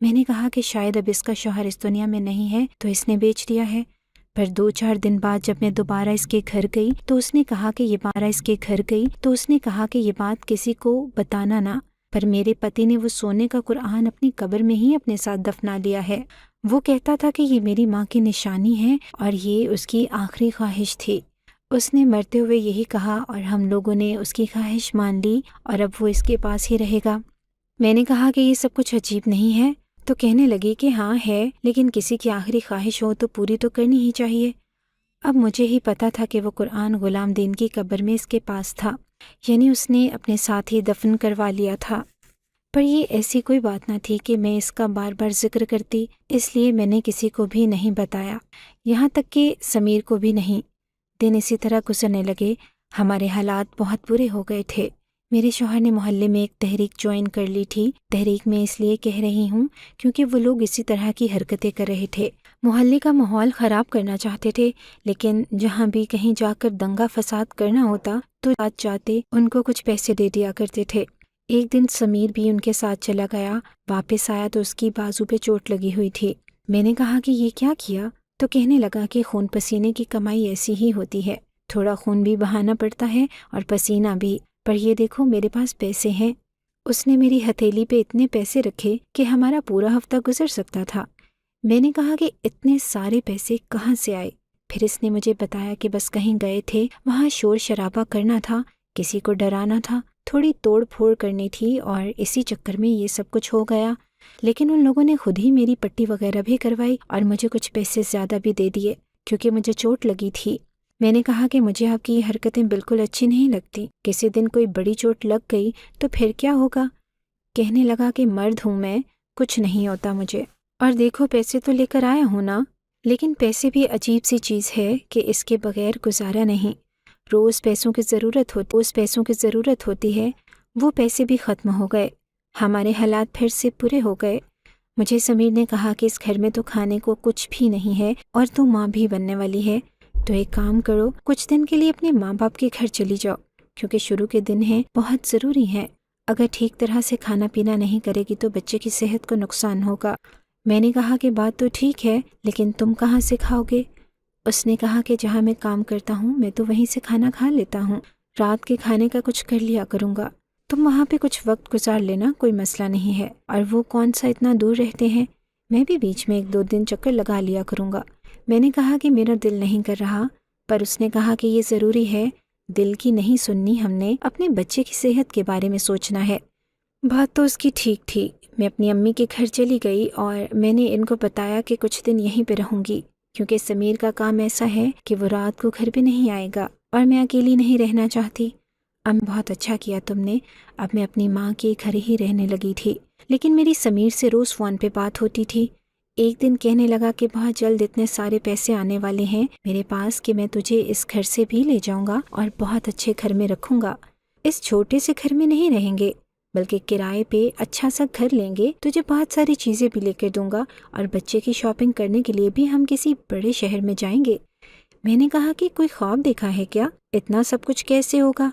میں نے کہا کہ شاید اب اس کا شوہر اس دنیا میں نہیں ہے تو اس نے بیچ دیا ہے۔ پر 2-4 دن بعد جب میں دوبارہ اس کے گھر گئی تو اس نے کہا کہ یہ بات کسی کو بتانا نہ، پر میرے پتی نے وہ سونے کا قرآن اپنی قبر میں ہی اپنے ساتھ دفنا لیا ہے۔ وہ کہتا تھا کہ یہ میری ماں کی نشانی ہے اور یہ اس کی آخری خواہش تھی۔ اس نے مرتے ہوئے یہی کہا اور ہم لوگوں نے اس کی خواہش مان لی اور اب وہ اس کے پاس ہی رہے گا۔ میں نے کہا کہ یہ سب کچھ عجیب نہیں ہے؟ تو کہنے لگی کہ ہاں ہے، لیکن کسی کی آخری خواہش ہو تو پوری تو کرنی ہی چاہیے۔ اب مجھے ہی پتا تھا کہ وہ قرآن غلام دین کی قبر میں اس کے پاس تھا، یعنی اس نے اپنے ساتھ ہی دفن کروا لیا تھا۔ پر یہ ایسی کوئی بات نہ تھی کہ میں اس کا بار بار ذکر کرتی، اس لیے میں نے کسی کو بھی نہیں بتایا، یہاں تک کہ سمیر کو بھی نہیں۔ دن اسی طرح گزرنے لگے، ہمارے حالات بہت برے ہو گئے تھے۔ میرے شوہر نے محلے میں ایک تحریک جوائن کر لی تھی۔ تحریک میں اس لیے کہہ رہی ہوں کیونکہ وہ لوگ اسی طرح کی حرکتیں کر رہے تھے، محلے کا ماحول خراب کرنا چاہتے تھے، لیکن جہاں بھی کہیں جا کر دنگا فساد کرنا ہوتا تو جاتے ان کو کچھ پیسے دے دیا کرتے تھے۔ ایک دن سمیر بھی ان کے ساتھ چلا گیا، واپس آیا تو اس کی بازو پہ چوٹ لگی ہوئی تھی۔ میں نے کہا کہ یہ کیا کیا؟ تو کہنے لگا کہ خون پسینے کی کمائی ایسی ہی ہوتی ہے، تھوڑا خون بھی بہانا پڑتا ہے اور پسینہ بھی، پر یہ دیکھو میرے پاس پیسے ہیں۔ اس نے میری ہتھیلی پہ اتنے پیسے رکھے کہ ہمارا پورا ہفتہ گزر سکتا تھا۔ میں نے کہا کہ اتنے سارے پیسے کہاں سے آئے؟ پھر اس نے مجھے بتایا کہ بس کہیں گئے تھے، وہاں شور شرابہ کرنا تھا، کسی کو ڈرانا تھا، تھوڑی توڑ پھوڑ کرنی تھی اور اسی چکر میں یہ سب کچھ ہو گیا۔ لیکن ان لوگوں نے خود ہی میری پٹی وغیرہ بھی کروائی اور مجھے کچھ پیسے زیادہ بھی دے دیے کیونکہ مجھے چوٹ لگی تھی۔ میں نے کہا کہ مجھے آپ کی یہ حرکتیں بالکل اچھی نہیں لگتی، کسی دن کوئی بڑی چوٹ لگ گئی تو پھر کیا ہوگا؟ کہنے لگا کہ مرد ہوں میں، کچھ نہیں ہوتا مجھے، اور دیکھو پیسے تو لے کر آیا ہوں نا، لیکن پیسے بھی عجیب سی چیز ہے کہ اس کے بغیر گزارا نہیں۔ روز پیسوں کی ضرورت ہوتی ہے، وہ پیسے بھی ختم ہو گئے، ہمارے حالات پھر سے برے ہو گئے۔ مجھے سمیر نے کہا کہ اس گھر میں تو کھانے کو کچھ بھی نہیں ہے اور تو ماں بھی بننے والی ہے، تو ایک کام کرو، کچھ دن کے لیے اپنے ماں باپ کے گھر چلی جاؤ، کیونکہ شروع کے دن ہیں، بہت ضروری ہیں۔ اگر ٹھیک طرح سے کھانا پینا نہیں کرے گی تو بچے کی صحت کو نقصان ہوگا۔ میں نے کہا کہ بات تو ٹھیک ہے، لیکن تم کہاں سے کھاؤ گے؟ اس نے کہا کہ جہاں میں کام کرتا ہوں میں تو وہیں سے کھانا کھا لیتا ہوں، رات کے کھانے کا کچھ کر لیا کروں گا، تم وہاں پہ کچھ وقت گزار لینا، کوئی مسئلہ نہیں ہے، اور وہ کون سا اتنا دور رہتے ہیں، میں بھی بیچ میں 1-2 دن چکر لگا لیا کروں گا۔ میں نے کہا کہ میرا دل نہیں کر رہا، پر اس نے کہا کہ یہ ضروری ہے، دل کی نہیں سننی، ہم نے اپنے بچے کی صحت کے بارے میں سوچنا ہے۔ بات تو اس کی ٹھیک تھی۔ میں اپنی امی کے گھر چلی گئی اور میں نے ان کو بتایا کہ کچھ دن یہیں پہ رہوں گی، کیونکہ سمیر کا کام ایسا ہے کہ وہ رات کو گھر پہ نہیں آئے گا اور میں اکیلی نہیں رہنا چاہتی۔ بہت اچھا کیا تم نے، اب میں اپنی ماں کے گھر ہی رہنے لگی تھی، لیکن میری سمیر سے روز فون پہ بات ہوتی تھی۔ ایک دن کہنے لگا کہ بہت جلد اتنے سارے پیسے آنے والے ہیں میرے پاس کہ میں تجھے اس گھر سے بھی لے جاؤں گا اور بہت اچھے گھر میں رکھوں گا، اس چھوٹے سے گھر میں نہیں رہیں گے بلکہ کرائے پہ اچھا سا گھر لیں گے، تجھے بہت ساری چیزیں بھی لے کر دوں گا اور بچے کی شاپنگ کرنے کے لیے بھی ہم کسی بڑے شہر میں جائیں گے۔ میں نے کہا کہ کوئی خواب دیکھا ہے کیا؟ اتنا سب کچھ کیسے ہوگا؟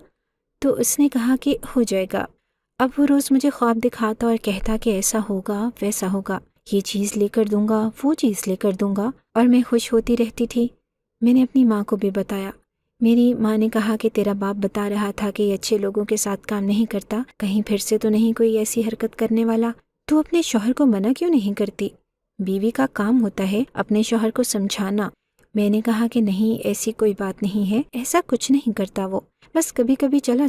تو اس نے کہا کہ ہو جائے گا۔ اب وہ روز مجھے خواب دکھاتا اور کہتا کہ ایسا ہوگا ویسا ہوگا، یہ چیز لے کر دوں گا، وہ چیز لے کر دوں گا، اور میں خوش ہوتی رہتی تھی۔ میں نے اپنی ماں کو بھی بتایا۔ میری ماں نے کہا کہ تیرا باپ بتا رہا تھا کہ یہ اچھے لوگوں کے ساتھ کام نہیں کرتا، کہیں پھر سے تو نہیں کوئی ایسی حرکت کرنے والا، تو اپنے شوہر کو منع کیوں نہیں کرتی؟ بیوی کا کام ہوتا ہے اپنے شوہر کو سمجھانا۔ میں نے کہا کہ نہیں، ایسی کوئی بات نہیں ہے، ایسا کچھ نہیں کرتا وہ، بس کبھی کبھی چلا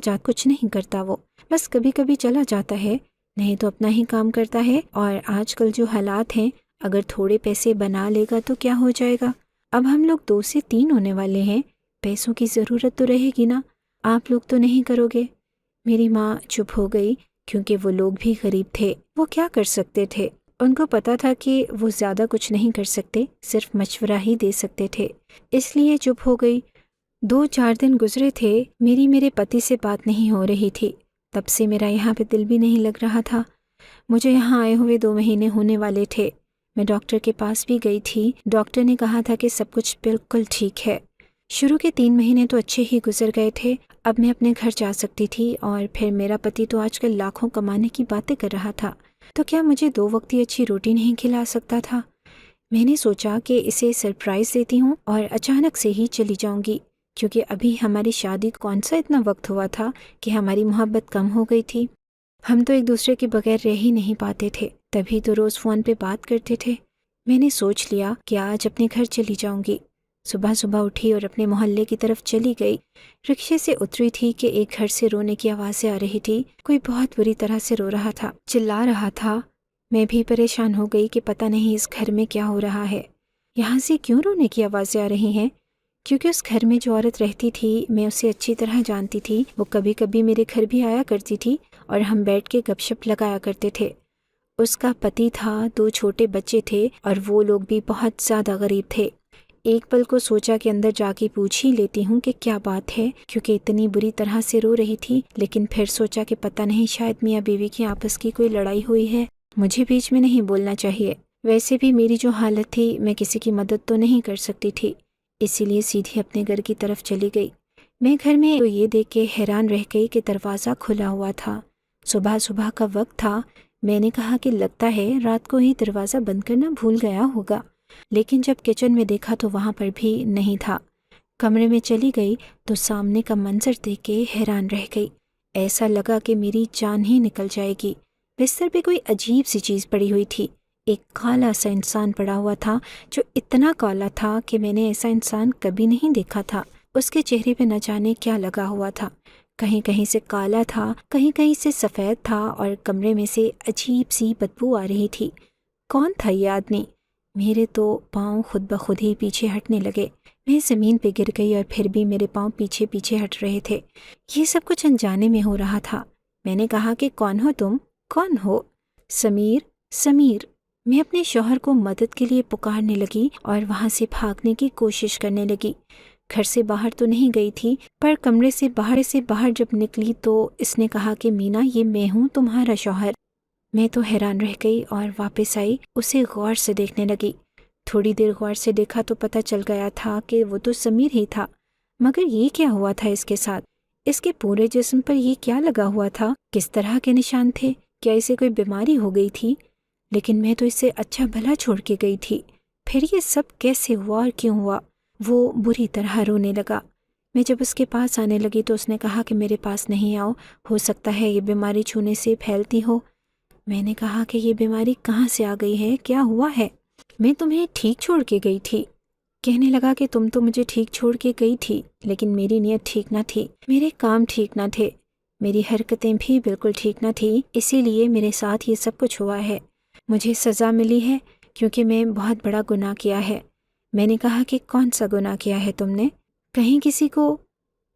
جاتا ہے، نہیں تو اپنا ہی کام کرتا ہے، اور آج کل جو حالات ہیں، اگر تھوڑے پیسے بنا لے گا تو کیا ہو جائے گا؟ اب ہم لوگ 2 سے 3 ہونے والے ہیں، پیسوں کی ضرورت تو رہے گی نا، آپ لوگ تو نہیں کرو گے؟ میری ماں چپ ہو گئی کیونکہ وہ لوگ بھی غریب تھے، وہ کیا کر سکتے تھے؟ ان کو پتا تھا کہ وہ زیادہ کچھ نہیں کر سکتے، صرف مشورہ ہی دے سکتے تھے، اس لیے چپ ہو گئی۔ 2-4 دن گزرے تھے، میرے پتی سے بات نہیں ہو رہی تھی، تب سے میرا یہاں پہ دل بھی نہیں لگ رہا تھا۔ مجھے یہاں آئے ہوئے 2 مہینے ہونے والے تھے، میں ڈاکٹر کے پاس بھی گئی تھی، ڈاکٹر نے کہا تھا کہ سب کچھ بالکل ٹھیک ہے۔ شروع کے 3 مہینے تو اچھے ہی گزر گئے تھے، اب میں اپنے گھر جا سکتی تھی، اور پھر میرا پتی تو آج کل لاکھوں کمانے کی باتیں کر رہا تھا، تو کیا مجھے 2 وقت کی اچھی روٹی نہیں کھلا سکتا تھا؟ میں نے سوچا کہ اسے سرپرائز دیتی ہوں اور اچانک سے ہی چلی جاؤں گی، کیونکہ ابھی ہماری شادی کو کون سا اتنا وقت ہوا تھا کہ ہماری محبت کم ہو گئی تھی۔ ہم تو ایک دوسرے کے بغیر رہ ہی نہیں پاتے تھے، تبھی تو روز فون پہ بات کرتے تھے۔ میں نے سوچ لیا کہ آج اپنے گھر چلی جاؤں گی۔ صبح صبح اٹھی اور اپنے محلے کی طرف چلی گئی۔ رکشے سے اتری تھی کہ ایک گھر سے رونے کی آوازیں آ رہی تھی۔ کوئی بہت بری طرح سے رو رہا تھا، چلا رہا تھا۔ میں بھی پریشان ہو گئی کہ پتہ نہیں اس گھر میں کیا ہو رہا ہے، یہاں سے کیوں رونے کی آوازیں آ رہی ہیں؟ کیونکہ اس گھر میں جو عورت رہتی تھی میں اسے اچھی طرح جانتی تھی۔ وہ کبھی کبھی میرے گھر بھی آیا کرتی تھی اور ہم بیٹھ کے گپ شپ لگایا کرتے تھے۔ اس کا پتی تھا، 2 چھوٹے بچے تھے اور وہ لوگ بھی بہت زیادہ غریب تھے۔ ایک پل کو سوچا کہ اندر جا کے پوچھ ہی لیتی ہوں کہ کیا بات ہے، کیونکہ اتنی بری طرح سے رو رہی تھی، لیکن پھر سوچا کہ پتہ نہیں شاید میاں بیوی کی آپس کی کوئی لڑائی ہوئی ہے، مجھے بیچ میں نہیں بولنا چاہیے۔ ویسے بھی میری جو حالت تھی میں کسی کی مدد تو نہیں کر سکتی تھی، اسی لیے سیدھی اپنے گھر کی طرف چلی گئی۔ میں گھر میں تو یہ دیکھ کے حیران رہ گئی کہ دروازہ کھلا ہوا تھا۔ صبح صبح کا وقت تھا۔ میں نے کہا کہ لگتا ہے رات کو ہی دروازہ بند کرنا بھول گیا ہوگا، لیکن جب کچن میں دیکھا تو وہاں پر بھی نہیں تھا۔ کمرے میں چلی گئی تو سامنے کا منظر دیکھ کے حیران رہ گئی۔ ایسا لگا کہ میری جان ہی نکل جائے گی۔ بستر پہ کوئی عجیب سی چیز پڑی ہوئی تھی۔ ایک کالا سا انسان پڑا ہوا تھا، جو اتنا کالا تھا کہ میں نے ایسا انسان کبھی نہیں دیکھا تھا۔ اس کے چہرے پہ نہ جانے کیا لگا ہوا تھا، کہیں کہیں سے کالا تھا، کہیں کہیں سے سفید تھا، اور کمرے میں سے عجیب سی بدبو آ رہی تھی۔ کون تھا یہ آدمی؟ میرے تو پاؤں خود بخود ہی پیچھے ہٹنے لگے۔ میں زمین پہ گر گئی اور پھر بھی میرے پاؤں پیچھے پیچھے ہٹ رہے تھے۔ یہ سب کچھ انجانے میں ہو رہا تھا۔ میں نے کہا کہ کون ہو تم؟ کون ہو؟ سمیر، سمیر۔ میں اپنے شوہر کو مدد کے لیے پکارنے لگی اور وہاں سے بھاگنے کی کوشش کرنے لگی۔ گھر سے باہر تو نہیں گئی تھی، پر کمرے سے باہر جب نکلی تو اس نے کہا کہ مینا، یہ میں ہوں تمہارا شوہر۔ میں تو حیران رہ گئی اور واپس آئی، اسے غور سے دیکھنے لگی۔ تھوڑی دیر غور سے دیکھا تو پتہ چل گیا تھا کہ وہ تو سمیر ہی تھا، مگر یہ کیا ہوا تھا اس کے ساتھ؟ اس کے پورے جسم پر یہ کیا لگا ہوا تھا؟ کس طرح کے نشان تھے؟ کیا اسے کوئی بیماری ہو گئی تھی؟ لیکن میں تو اسے اچھا بھلا چھوڑ کے گئی تھی، پھر یہ سب کیسے ہوا اور کیوں ہوا؟ وہ بری طرح رونے لگا۔ میں جب اس کے پاس آنے لگی تو اس نے کہا کہ میرے پاس نہیں آؤ، ہو سکتا ہے یہ بیماری چھونے سے پھیلتی ہو۔ میں نے کہا کہ یہ بیماری کہاں سے آ گئی ہے، کیا ہوا ہے؟ میں تمہیں ٹھیک چھوڑ کے گئی تھی۔ کہنے لگا کہ تم تو مجھے ٹھیک چھوڑ کے گئی تھی، لیکن میری نیت ٹھیک نہ تھی، میرے کام ٹھیک نہ تھے، میری حرکتیں بھی بالکل ٹھیک نہ تھی، اسی لیے میرے ساتھ یہ سب کچھ ہوا ہے۔ مجھے سزا ملی ہے کیونکہ میں بہت بڑا گناہ کیا ہے۔ میں نے کہا کہ کون سا گناہ کیا ہے تم نے؟ کہیں کسی کو؟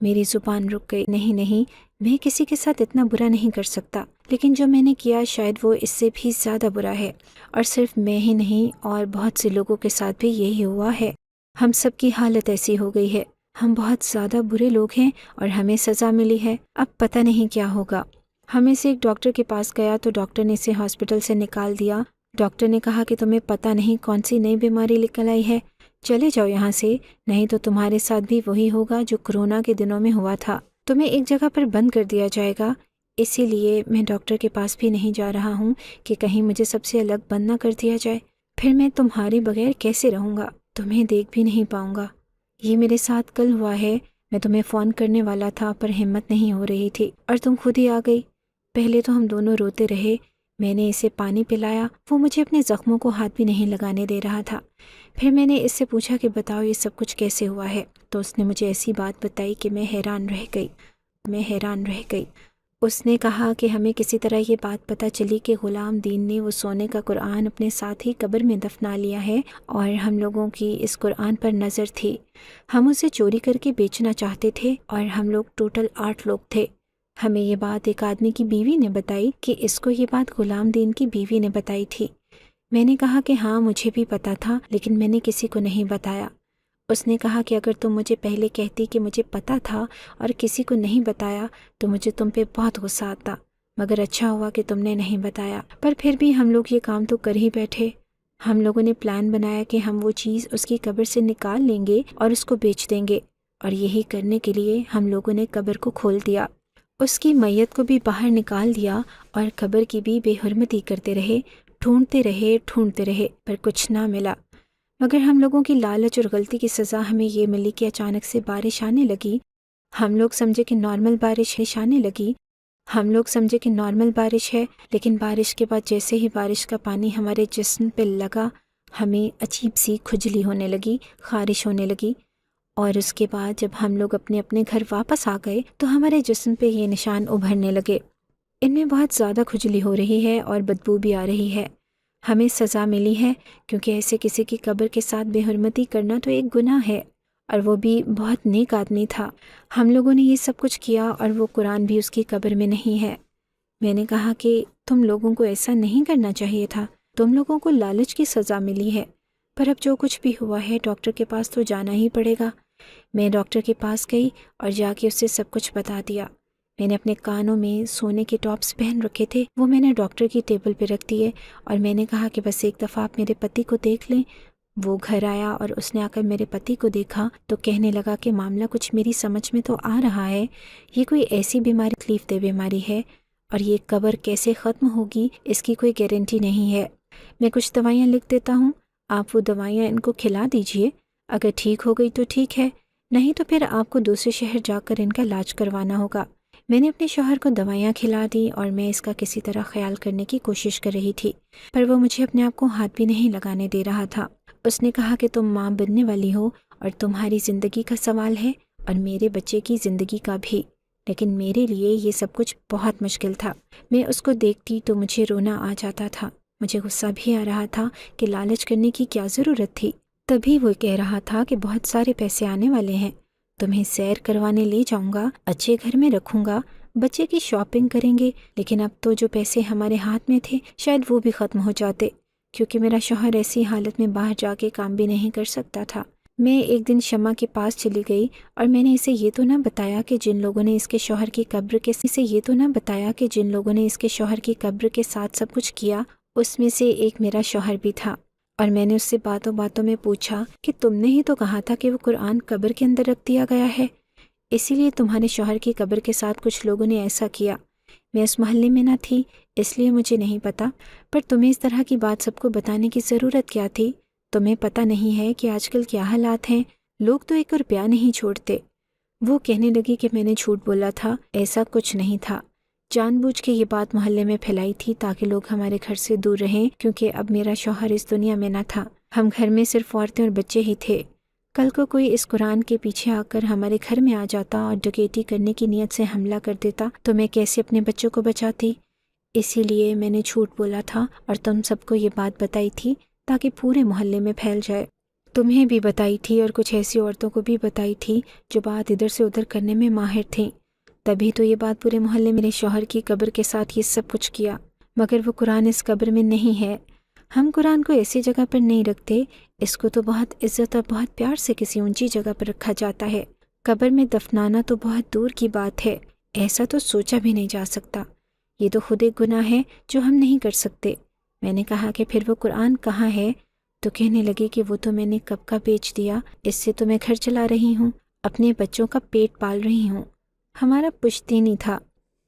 میری زبان رک گئی۔ نہیں، میں کسی کے ساتھ اتنا برا نہیں کر سکتا، لیکن جو میں نے کیا شاید وہ اس سے بھی زیادہ برا ہے، اور صرف میں ہی نہیں اور بہت سے لوگوں کے ساتھ بھی یہی ہوا ہے۔ ہم سب کی حالت ایسی ہو گئی ہے، ہم بہت زیادہ برے لوگ ہیں اور ہمیں سزا ملی ہے۔ اب پتہ نہیں کیا ہوگا۔ ہمیں سے ایک ڈاکٹر کے پاس گیا تو ڈاکٹر نے اسے ہاسپٹل سے نکال دیا۔ ڈاکٹر نے کہا کہ تمہیں پتہ نہیں کون سی نئی بیماری نکل آئی ہے، چلے جاؤ یہاں سے، نہیں تو تمہارے ساتھ بھی وہی ہوگا جو کرونا کے دنوں میں ہوا تھا، تمہیں ایک جگہ پر بند کر دیا جائے گا۔ اسی لیے میں ڈاکٹر کے پاس بھی نہیں جا رہا ہوں کہ کہیں مجھے سب سے الگ بند نہ کر دیا جائے، پھر میں تمہارے بغیر کیسے رہوں گا، تمہیں دیکھ بھی نہیں پاؤں گا۔ یہ میرے ساتھ کل ہوا ہے، میں تمہیں فون کرنے والا تھا پر ہمت نہیں ہو رہی تھی اور تم خود ہی آ گئی۔ پہلے تو ہم دونوں روتے رہے، میں نے اسے پانی پلایا، وہ مجھے اپنے زخموں کو ہاتھ بھی نہیں لگانے دے رہا تھا۔ پھر میں نے اس سے پوچھا کہ بتاؤ یہ سب کچھ کیسے ہوا ہے، تو اس نے مجھے ایسی بات بتائی کہ میں حیران رہ گئی۔ اس نے کہا کہ ہمیں کسی طرح یہ بات پتہ چلی کہ غلام دین نے وہ سونے کا قرآن اپنے ساتھ ہی قبر میں دفنا لیا ہے، اور ہم لوگوں کی اس قرآن پر نظر تھی۔ ہم اسے چوری کر کے بیچنا چاہتے تھے، اور ہم لوگ ٹوٹل 8 لوگ تھے۔ ہمیں یہ بات ایک آدمی کی بیوی نے بتائی کہ اس کو یہ بات غلام دین کی بیوی نے بتائی تھی۔ میں نے کہا کہ ہاں مجھے بھی پتا تھا، لیکن میں نے کسی کو نہیں بتایا۔ اس نے کہا کہ اگر تم مجھے پہلے کہتی کہ مجھے پتا تھا اور کسی کو نہیں بتایا تو مجھے تم پہ بہت غصہ آتا، مگر اچھا ہوا کہ تم نے نہیں بتایا۔ پر پھر بھی ہم لوگ یہ کام تو کر ہی بیٹھے۔ ہم لوگوں نے پلان بنایا کہ ہم وہ چیز اس کی قبر سے نکال لیں گے اور اس کو بیچ دیں گے، اور یہی کرنے کے لیے ہم لوگوں نے قبر کو کھول دیا۔ اس کی میت کو بھی باہر نکال دیا اور قبر کی بھی بے حرمتی کرتے رہے، ڈھونڈتے رہے پر کچھ نہ ملا۔ مگر ہم لوگوں کی لالچ اور غلطی کی سزا ہمیں یہ ملی کہ اچانک سے بارش آنے لگی۔ ہم لوگ سمجھے کہ نارمل بارش ہے، لیکن بارش کے بعد جیسے ہی بارش کا پانی ہمارے جسم پہ لگا، ہمیں عجیب سی کھجلی ہونے لگی، خارش ہونے لگی، اور اس کے بعد جب ہم لوگ اپنے اپنے گھر واپس آ گئے تو ہمارے جسم پہ یہ نشان ابھرنے لگے۔ ان میں بہت زیادہ کھجلی ہو رہی ہے اور بدبو بھی آ رہی ہے۔ ہمیں سزا ملی ہے کیونکہ ایسے کسی کی قبر کے ساتھ بے حرمتی کرنا تو ایک گناہ ہے، اور وہ بھی بہت نیک آدمی تھا۔ ہم لوگوں نے یہ سب کچھ کیا اور وہ قرآن بھی اس کی قبر میں نہیں ہے۔ میں نے کہا کہ تم لوگوں کو ایسا نہیں کرنا چاہیے تھا، تم لوگوں کو لالچ کی سزا ملی ہے، پر اب جو کچھ بھی ہوا ہے ڈاکٹر کے پاس تو جانا ہی پڑے گا۔ میں ڈاکٹر کے پاس گئی اور جا کے اسے سب کچھ بتا دیا۔ میں نے اپنے کانوں میں سونے کے ٹاپس پہن رکھے تھے، وہ میں نے ڈاکٹر کی ٹیبل پہ رکھ دیے، اور میں نے کہا کہ بس ایک دفعہ آپ میرے پتی کو دیکھ لیں۔ وہ گھر آیا اور اس نے آ کر میرے پتی کو دیکھا تو کہنے لگا کہ معاملہ کچھ میری سمجھ میں تو آ رہا ہے، یہ کوئی ایسی بیماری، تکلیف دہ بیماری ہے، اور یہ قبر کیسے ختم ہوگی اس کی کوئی گارنٹی نہیں ہے۔ میں کچھ دوائیاں لکھ دیتا ہوں، آپ وہ دوائیاں ان کو کھلا دیجئے، اگر ٹھیک ہو گئی تو ٹھیک ہے، نہیں تو پھر آپ کو دوسرے شہر جا کر ان کا علاج کروانا ہوگا۔ میں نے اپنے شوہر کو دوائیاں کھلا دی اور میں اس کا کسی طرح خیال کرنے کی کوشش کر رہی تھی، پر وہ مجھے اپنے آپ کو ہاتھ بھی نہیں لگانے دے رہا تھا۔ اس نے کہا کہ تم ماں بننے والی ہو اور تمہاری زندگی کا سوال ہے اور میرے بچے کی زندگی کا بھی، لیکن میرے لیے یہ سب کچھ بہت مشکل تھا۔ میں اس کو دیکھتی تو مجھے رونا آ جاتا تھا، مجھے غصہ بھی آ رہا تھا کہ لالچ کرنے کی کیا ضرورت تھی۔ تبھی وہ کہہ رہا تھا کہ بہت سارے پیسے آنے والے ہیں، تمہیں سیر کروانے لے جاؤں گا، اچھے گھر میں رکھوں گا، بچے کی شاپنگ کریں گے، لیکن اب تو جو پیسے ہمارے ہاتھ میں تھے شاید وہ بھی ختم ہو جاتے، کیونکہ میرا شوہر ایسی حالت میں باہر جا کے کام بھی نہیں کر سکتا تھا۔ میں ایک دن شمع کے پاس چلی گئی اور میں نے اسے یہ تو نہ بتایا کہ جن لوگوں نے اس کے شوہر کی قبر کے ساتھ سب کچھ کیا اس میں سے ایک میرا شوہر بھی تھا، اور میں نے اس سے باتوں باتوں میں پوچھا کہ تم نے ہی تو کہا تھا کہ وہ قرآن قبر کے اندر رکھ دیا گیا ہے، اسی لیے تمہارے شوہر کی قبر کے ساتھ کچھ لوگوں نے ایسا کیا۔ میں اس محلے میں نہ تھی اس لیے مجھے نہیں پتا، پر تمہیں اس طرح کی بات سب کو بتانے کی ضرورت کیا تھی؟ تمہیں پتہ نہیں ہے کہ آج کل کیا حالات ہیں، لوگ تو 1 روپیہ نہیں چھوڑتے۔ وہ کہنے لگی کہ میں نے جھوٹ بولا تھا، ایسا کچھ نہیں تھا، جان بوجھ کے یہ بات محلے میں پھیلائی تھی تاکہ لوگ ہمارے گھر سے دور رہیں، کیونکہ اب میرا شوہر اس دنیا میں نہ تھا، ہم گھر میں صرف عورتیں اور بچے ہی تھے۔ کل کو کوئی اس قرآن کے پیچھے آ کر ہمارے گھر میں آ جاتا اور ڈکیتی کرنے کی نیت سے حملہ کر دیتا تو میں کیسے اپنے بچوں کو بچاتی؟ اسی لیے میں نے جھوٹ بولا تھا اور تم سب کو یہ بات بتائی تھی تاکہ پورے محلے میں پھیل جائے۔ تمہیں بھی بتائی تھی اور کچھ ایسی عورتوں کو بھی بتائی تھی جو بات ادھر سے ادھر کرنے میں ماہر تھیں، تبھی تو یہ بات پورے محلے میں میرے شوہر کی قبر کے ساتھ یہ سب کچھ کیا۔ مگر وہ قرآن اس قبر میں نہیں ہے، ہم قرآن کو ایسی جگہ پر نہیں رکھتے، اس کو تو بہت عزت اور بہت پیار سے کسی اونچی جگہ پر رکھا جاتا ہے، قبر میں دفنانا تو بہت دور کی بات ہے، ایسا تو سوچا بھی نہیں جا سکتا، یہ تو خود ایک گناہ ہے جو ہم نہیں کر سکتے۔ میں نے کہا کہ پھر وہ قرآن کہاں ہے؟ تو کہنے لگی کہ وہ تو میں نے کب کا بیچ دیا، اس سے تو میں گھر چلا رہی ہوں، اپنے بچوں کا پیٹ پال رہی ہوں، ہمارا پشتینی تھا۔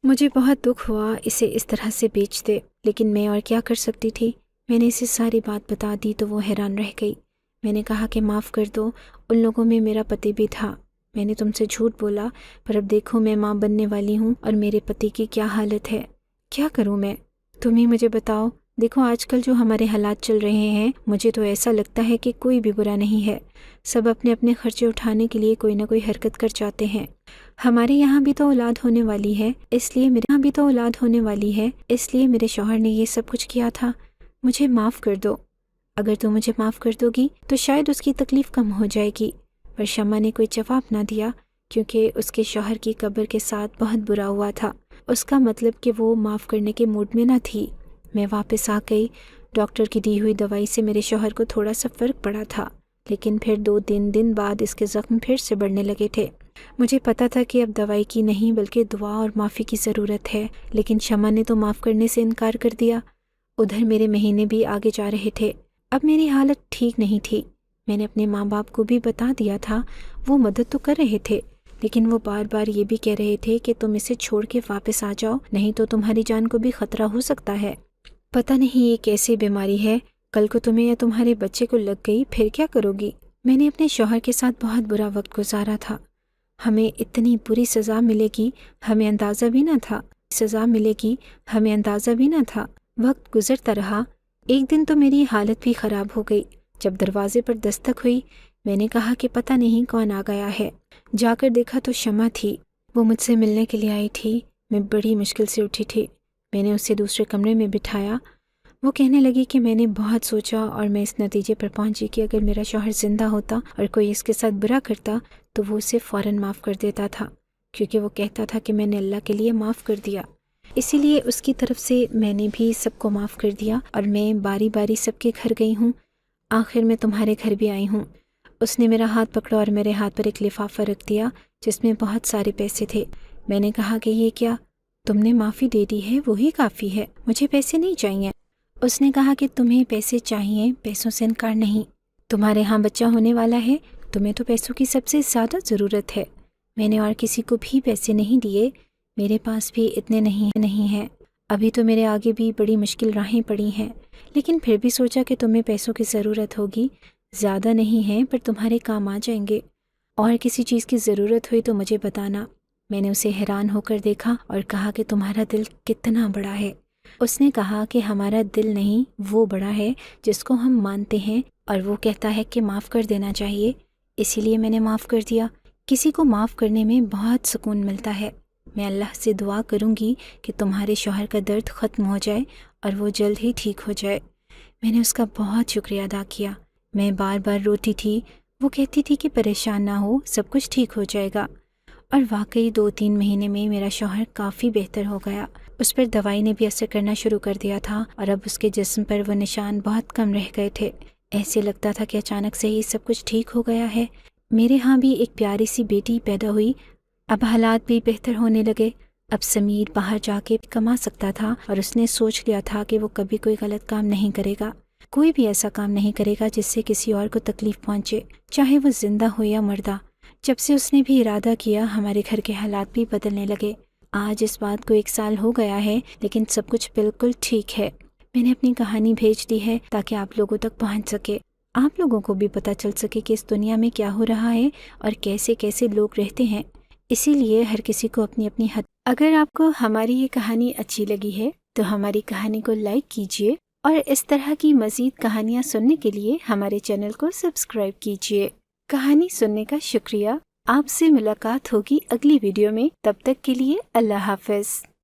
مجھے بہت دکھ ہوا اسے اس طرح سے بیچ دے، لیکن میں اور کیا کر سکتی تھی؟ میں نے اسے ساری بات بتا دی تو وہ حیران رہ گئی۔ میں نے کہا کہ معاف کر دو، ان لوگوں میں میرا پتی بھی تھا، میں نے تم سے جھوٹ بولا، پر اب دیکھو میں ماں بننے والی ہوں اور میرے پتی کی کیا حالت ہے، کیا کروں میں؟ تم ہی مجھے بتاؤ۔ دیکھو آج کل جو ہمارے حالات چل رہے ہیں، مجھے تو ایسا لگتا ہے کہ کوئی بھی برا نہیں ہے، سب اپنے اپنے خرچے اٹھانے کے لیے کوئی نہ کوئی حرکت کر جاتے ہیں۔ ہمارے یہاں بھی تو اولاد ہونے والی ہے، اس لیے میرے شوہر نے یہ سب کچھ کیا تھا، مجھے معاف کر دو۔ اگر تم مجھے معاف کر دو گی تو شاید اس کی تکلیف کم ہو جائے گی۔ پر شمع نے کوئی جواب نہ دیا، کیونکہ اس کے شوہر کی قبر کے ساتھ بہت برا ہوا تھا، اس کا مطلب کہ وہ معاف کرنے کے موڈ میں نہ تھی۔ میں واپس آ گئی، ڈاکٹر کی دی ہوئی دوائی سے میرے شوہر کو تھوڑا سا فرق پڑا تھا، لیکن پھر 2-3 دن بعد اس کے زخم پھر سے بڑھنے لگے تھے۔ مجھے پتا تھا کہ اب دوائی کی نہیں بلکہ دعا اور معافی کی ضرورت ہے، لیکن شمع نے تو معاف کرنے سے انکار کر دیا۔ ادھر میرے مہینے بھی آگے جا رہے تھے، اب میری حالت ٹھیک نہیں تھی۔ میں نے اپنے ماں باپ کو بھی بتا دیا تھا، وہ مدد تو کر رہے تھے، لیکن وہ بار بار یہ بھی کہہ رہے تھے کہ تم اسے چھوڑ کے واپس آ جاؤ، نہیں تو تمہاری جان کو بھی خطرہ ہو سکتا ہے۔ پتہ نہیں یہ کیسی بیماری ہے، کل کو تمہیں یا تمہارے بچے کو لگ گئی پھر کیا کرو گی؟ میں نے اپنے شوہر کے ساتھ بہت برا وقت گزارا تھا، ہمیں اتنی بری سزا ملے گی ہمیں اندازہ بھی نہ تھا۔ وقت گزرتا رہا، ایک دن تو میری حالت بھی خراب ہو گئی۔ جب دروازے پر دستک ہوئی، میں نے کہا کہ پتہ نہیں کون آ گیا ہے۔ جا کر دیکھا تو شمع تھی، وہ مجھ سے ملنے کے لیے آئی تھی۔ میں بڑی مشکل سے اٹھی تھی، میں نے اسے دوسرے کمرے میں بٹھایا۔ وہ کہنے لگی کہ میں نے بہت سوچا اور میں اس نتیجے پر پہنچی کہ اگر میرا شوہر زندہ ہوتا اور کوئی اس کے ساتھ برا کرتا تو وہ اسے فوراً معاف کر دیتا تھا، کیونکہ وہ کہتا تھا کہ میں نے اللہ کے لیے معاف کر دیا۔ اسی لیے اس کی طرف سے میں نے بھی سب کو معاف کر دیا اور میں باری باری سب کے گھر گئی ہوں، آخر میں تمہارے گھر بھی آئی ہوں۔ اس نے میرا ہاتھ پکڑا اور میرے ہاتھ پر ایک لفافہ رکھ دیا جس میں بہت سارے پیسے تھے۔ میں نے کہا کہ یہ کیا؟ تم نے معافی دے دی ہے، وہی کافی ہے، مجھے پیسے نہیں چاہیے۔ اس نے کہا کہ تمہیں پیسے چاہیے، پیسوں سے انکار نہیں، تمہارے ہاں بچہ ہونے والا ہے، تمہیں تو پیسوں کی سب سے زیادہ ضرورت ہے۔ میں نے اور کسی کو بھی پیسے نہیں دیے، میرے پاس بھی اتنے نہیں ہیں، ابھی تو میرے آگے بھی بڑی مشکل راہیں پڑی ہیں، لیکن پھر بھی سوچا کہ تمہیں پیسوں کی ضرورت ہوگی، زیادہ نہیں ہیں پر تمہارے کام آ جائیں گے، اور کسی چیز کی ضرورت ہوئی تو مجھے بتانا۔ میں نے اسے حیران ہو کر دیکھا اور کہا کہ تمہارا دل کتنا بڑا ہے۔ اس نے کہا کہ ہمارا دل نہیں، وہ بڑا ہے جس کو ہم مانتے ہیں، اور وہ کہتا ہے کہ معاف کر دینا چاہیے، اسی لیے میں نے معاف کر دیا۔ کسی کو معاف کرنے میں بہت سکون ملتا ہے۔ میں اللہ سے دعا کروں گی کہ تمہارے شوہر کا درد ختم ہو جائے اور وہ جلد ہی ٹھیک ہو جائے۔ میں نے اس کا بہت شکریہ ادا کیا۔ میں بار بار روتی تھی، وہ کہتی تھی کہ پریشان نہ ہو، سب کچھ ٹھیک ہو جائے گا، اور واقعی 2-3 مہینے میں میرا شوہر کافی بہتر ہو گیا۔ اس پر دوائی نے بھی اثر کرنا شروع کر دیا تھا اور اب اس کے جسم پر وہ نشان بہت کم رہ گئے تھے۔ ایسے لگتا تھا کہ اچانک سے ہی سب کچھ ٹھیک ہو گیا ہے۔ میرے ہاں بھی ایک پیاری سی بیٹی پیدا ہوئی، اب حالات بھی بہتر ہونے لگے۔ اب سمیر باہر جا کے کما سکتا تھا اور اس نے سوچ لیا تھا کہ وہ کبھی کوئی غلط کام نہیں کرے گا، کوئی بھی ایسا کام نہیں کرے گا جس سے کسی اور کو تکلیف پہنچے، چاہے وہ زندہ ہو یا مردہ۔ جب سے اس نے بھی ارادہ کیا، ہمارے گھر کے حالات بھی بدلنے لگے۔ آج اس بات کو 1 سال ہو گیا ہے، لیکن سب کچھ بالکل ٹھیک ہے۔ میں نے اپنی کہانی بھیج دی ہے تاکہ آپ لوگوں تک پہنچ سکے، آپ لوگوں کو بھی پتہ چل سکے کہ اس دنیا میں کیا ہو رہا ہے اور کیسے کیسے لوگ رہتے ہیں۔ اسی لیے ہر کسی کو اپنی اپنی حد۔ اگر آپ کو ہماری یہ کہانی اچھی لگی ہے تو ہماری کہانی کو لائک کیجیے، اور اس طرح کی مزید کہانیاں سننے کے لیے ہمارے چینل کو سبسکرائب کیجیے۔ کہانی سننے کا شکریہ۔ آپ سے ملاقات ہوگی اگلی ویڈیو میں، تب تک کے لیے اللہ حافظ۔